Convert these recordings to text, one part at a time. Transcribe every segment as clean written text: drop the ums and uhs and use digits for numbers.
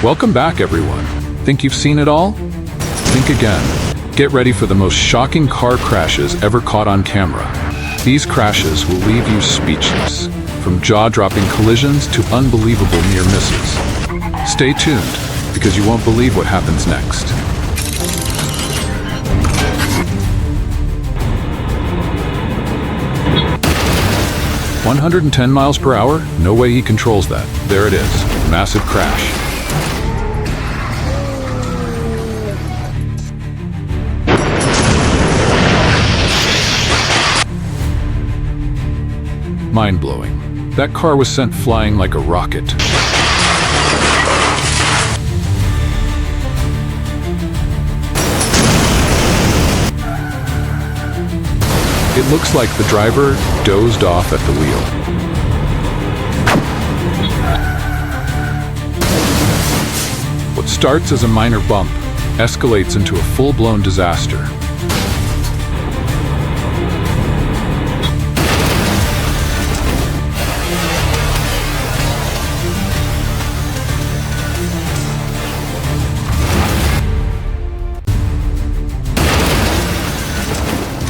Welcome back, everyone. Think you've seen it all? Think again. Get ready for the most shocking car crashes ever caught on camera. These crashes will leave you speechless, from jaw-dropping collisions to unbelievable near misses. Stay tuned, because you won't believe what happens next. "110 miles per hour? No way he controls that. There it is. Massive crash. Mind-blowing. That car was sent flying like a rocket. It looks like the driver dozed off at the wheel. What starts as a minor bump escalates into a full-blown disaster.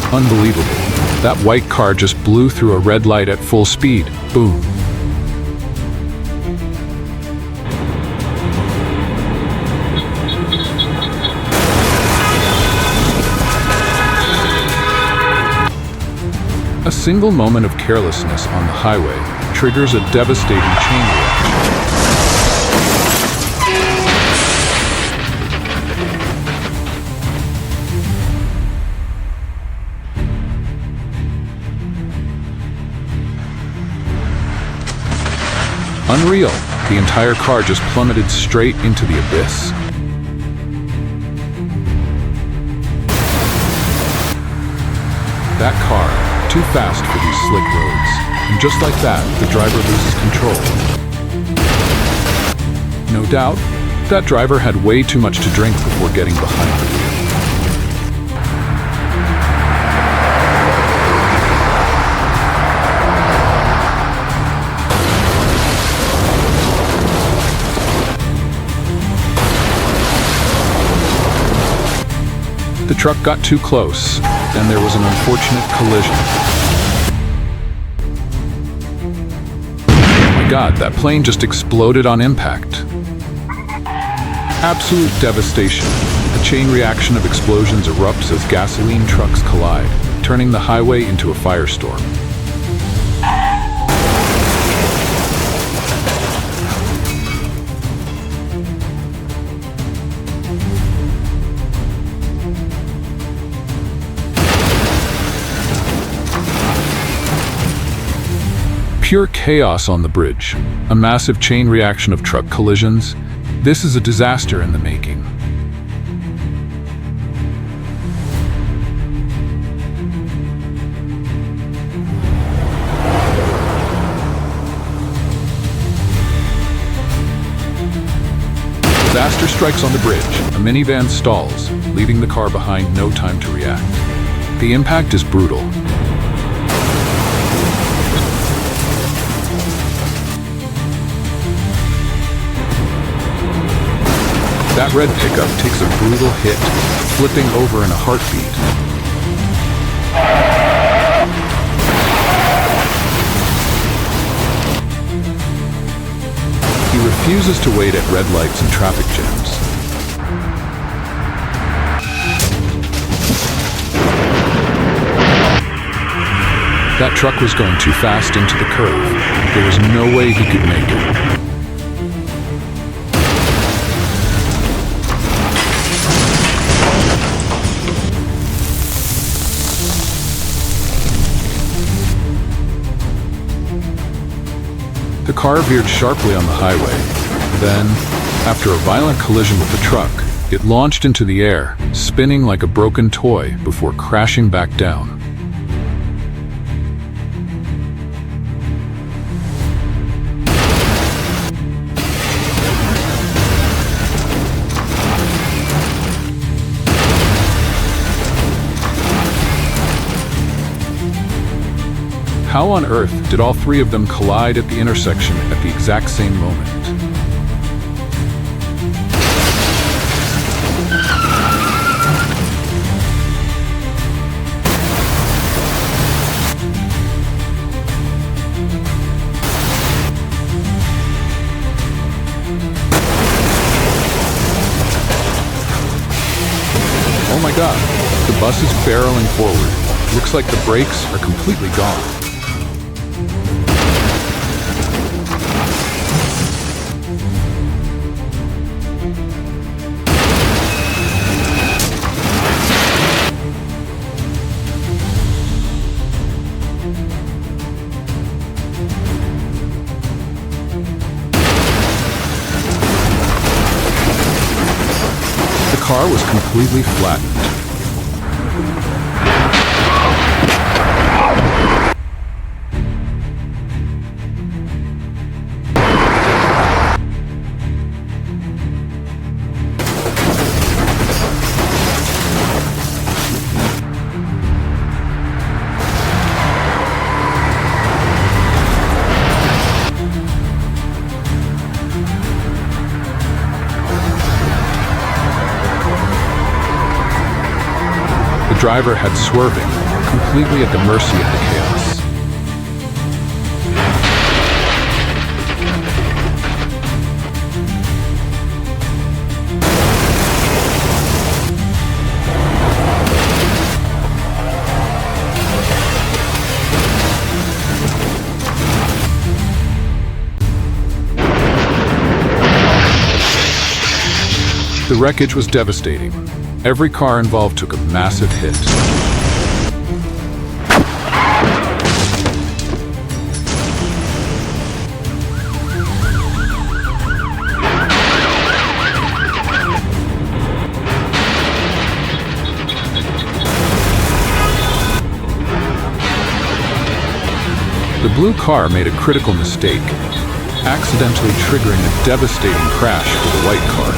Unbelievable. That white car just blew through a red light at full speed. Boom. A single moment of carelessness on the highway triggers a devastating chain reaction. Unreal. The entire car just plummeted straight into the abyss. That car, too fast for these slick roads. And just like that, the driver loses control. No doubt, that driver had way too much to drink before getting behind the wheel. The truck got too close, and there was an unfortunate collision. Oh my God, that plane just exploded on impact. Absolute devastation. A chain reaction of explosions erupts as gasoline trucks collide, turning the highway into a firestorm. Pure chaos on the bridge, a massive chain reaction of truck collisions. This is a disaster in the making. Disaster strikes on the bridge. A minivan stalls, leaving the car behind no time to react. The impact is brutal. That red pickup takes a brutal hit, flipping over in a heartbeat. He refuses to wait at red lights and traffic jams. That truck was going too fast into the curve. There was no way he could make it. The car veered sharply on the highway. Then, after a violent collision with the truck, it launched into the air, spinning like a broken toy before crashing back down. How on earth did all three of them collide at the intersection at the exact same moment? up. The bus is barreling forward. Looks like the brakes are completely gone. The car was completely flattened. The driver had swerving, completely at the mercy of the chaos. The wreckage was devastating. Every car involved took a massive hit. The blue car made a critical mistake, accidentally triggering a devastating crash for the white car.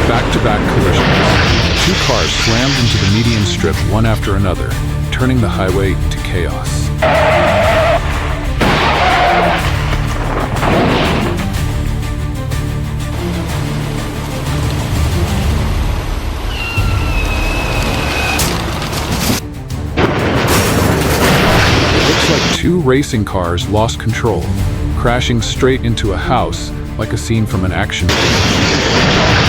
Back-to-back collisions. Two cars slammed into the median strip one after another, turning the highway to chaos. It looks like two racing cars lost control, crashing straight into a house like a scene from an action film.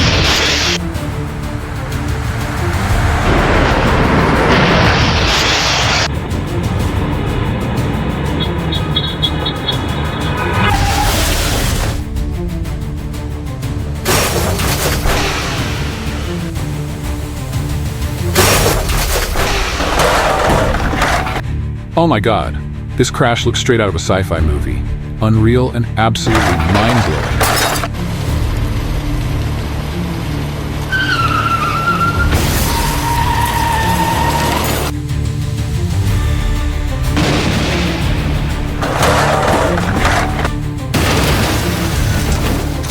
'Oh my god, this crash looks straight out of a sci-fi movie. Unreal and absolutely mind-blowing.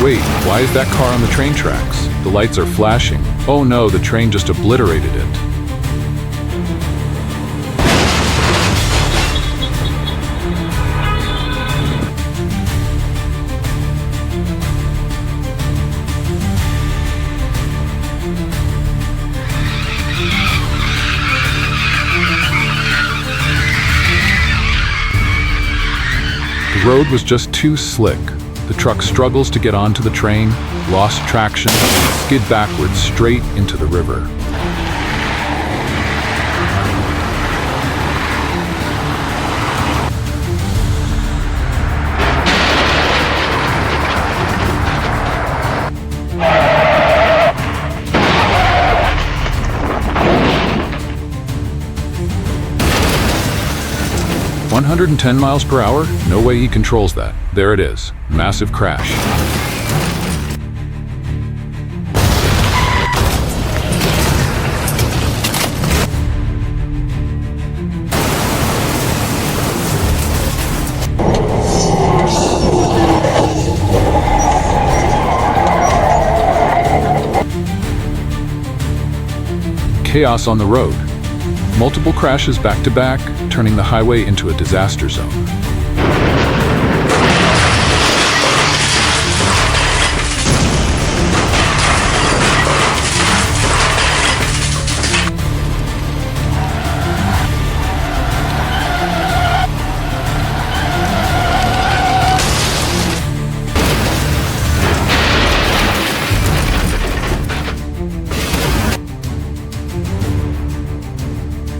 Wait, why is that car on the train tracks? The lights are flashing. Oh no, the train just obliterated it. The road was just too slick. The truck struggles to get onto the train, lost traction, and skid backwards straight into the river. "110 miles per hour? No way he controls that." There it is. Massive crash. chaos on the road. Multiple crashes back to back, turning the highway into a disaster zone.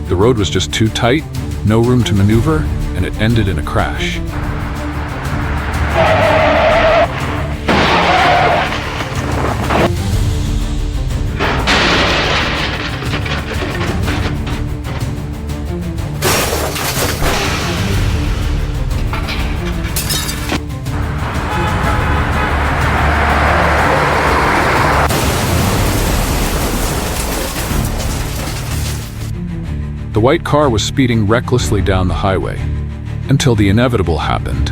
The road was just too tight, no room to maneuver, and it ended in a crash. The white car was speeding recklessly down the highway, until the inevitable happened.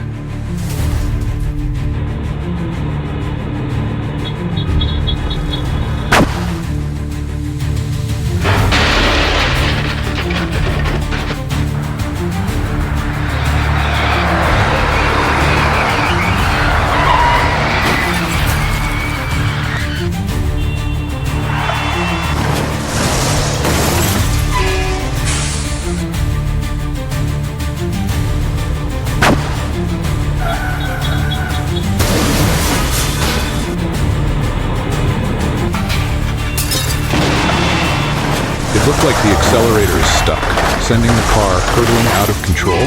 It looked like the accelerator is stuck, sending the car hurtling out of control.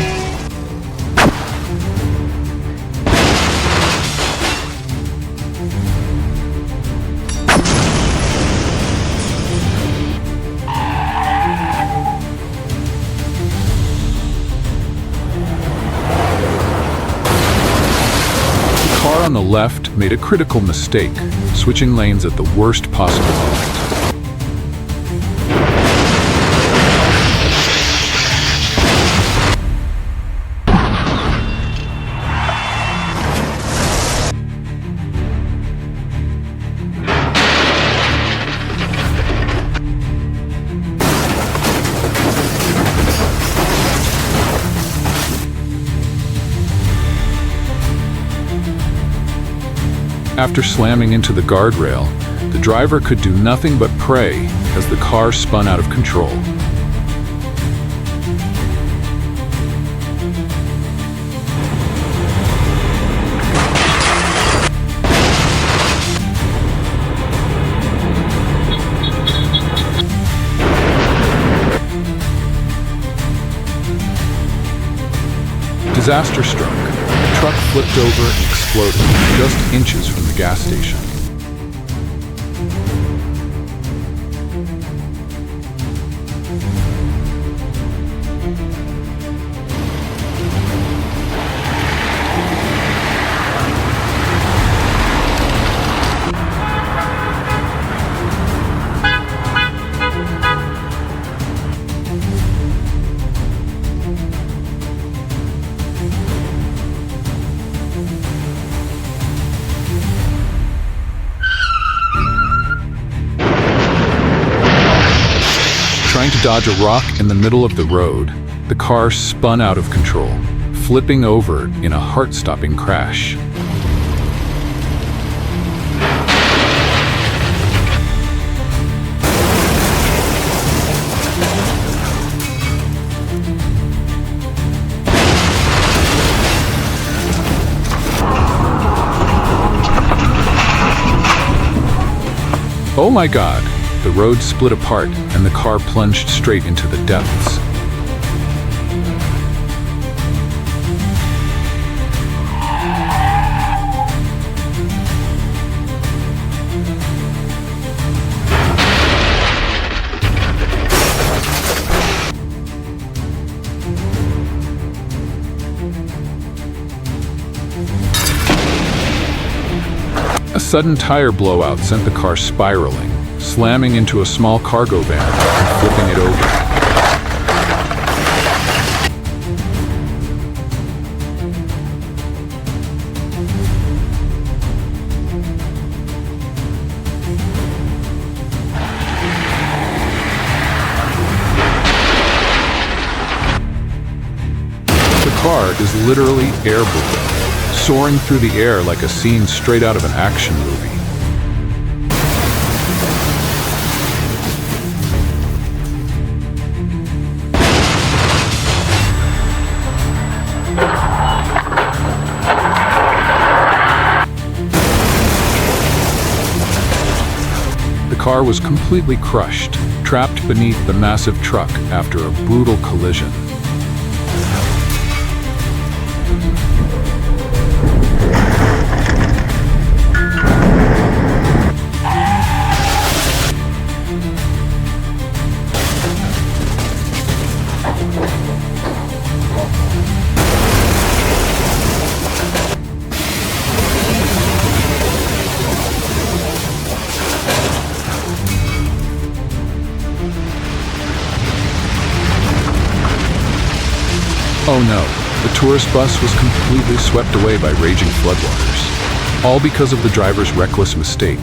The car on the left made a critical mistake, switching lanes at the worst possible moment. After slamming into the guardrail, the driver could do nothing but pray as the car spun out of control. Disaster struck. The truck flipped over and exploded, just inches from the gas station. Trying to dodge a rock in the middle of the road, the car spun out of control, flipping over in a heart-stopping crash. Oh my God! The road split apart and the car plunged straight into the depths. A sudden tire blowout sent the car spiraling, slamming into a small cargo van and flipping it over. was literally airborne, soaring through the air like a scene straight out of an action movie. The car was completely crushed, trapped beneath the massive truck after a brutal collision. Oh no, the tourist bus was completely swept away by raging floodwaters, all because of the driver's reckless mistake.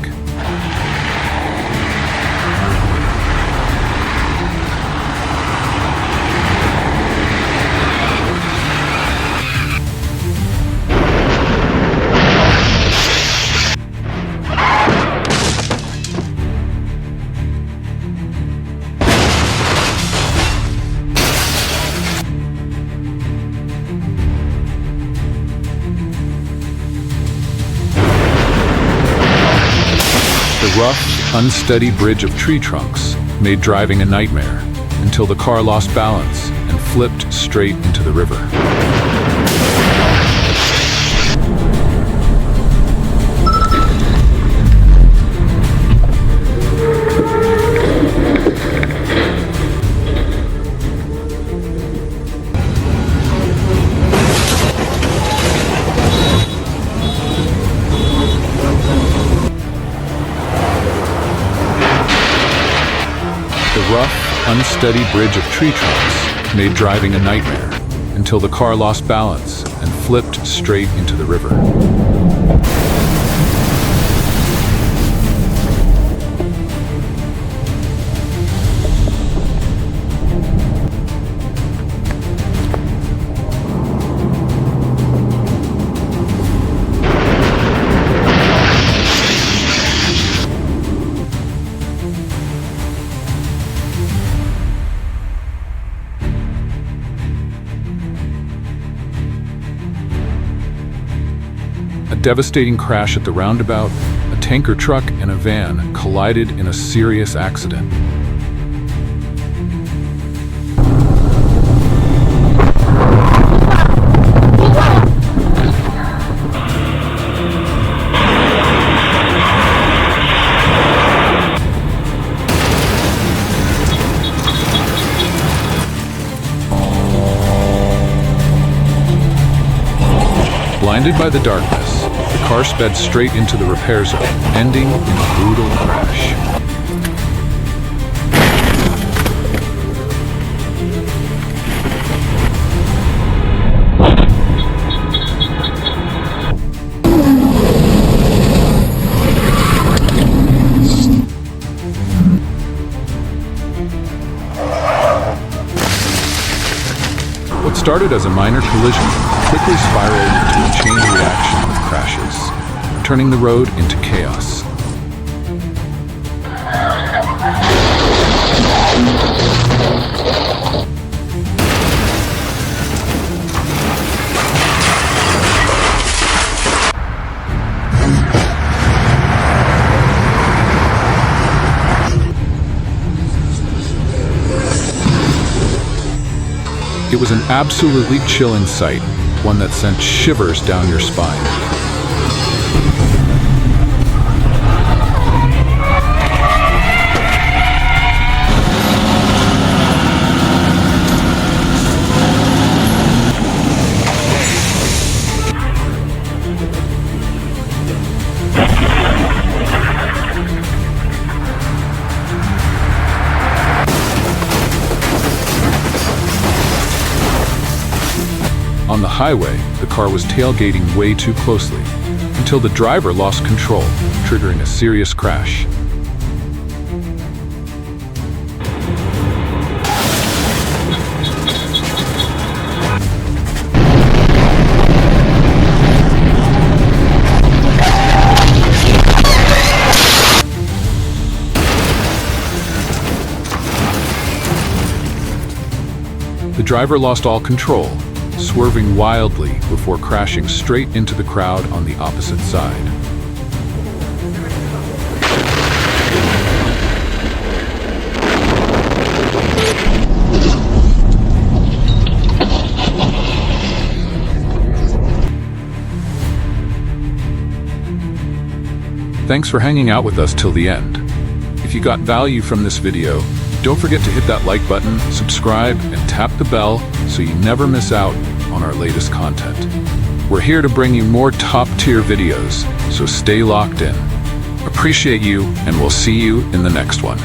The rough, unsteady bridge of tree trunks made driving a nightmare until the car lost balance and flipped straight into the river. The rough, unsteady bridge of tree trunks made driving a nightmare until the car lost balance and flipped straight into the river. A devastating crash at the roundabout, a tanker truck and a van collided in a serious accident. Blinded by the darkness, the car sped straight into the repair zone, ending in a brutal crash. What started as a minor collision quickly spiraled into a chain reaction of crashes, turning the road into chaos. It was an absolutely chilling sight, one that sent shivers down your spine. On the highway, the car was tailgating way too closely, until the driver lost control, triggering a serious crash. driver lost all control, swerving wildly before crashing straight into the crowd on the opposite side. Thanks for hanging out with us till the end. If you got value from this video, don't forget to hit that like button, subscribe, and tap the bell so you never miss out on our latest content. We're here to bring you more top-tier videos, so stay locked in. Appreciate you, and we'll see you in the next one.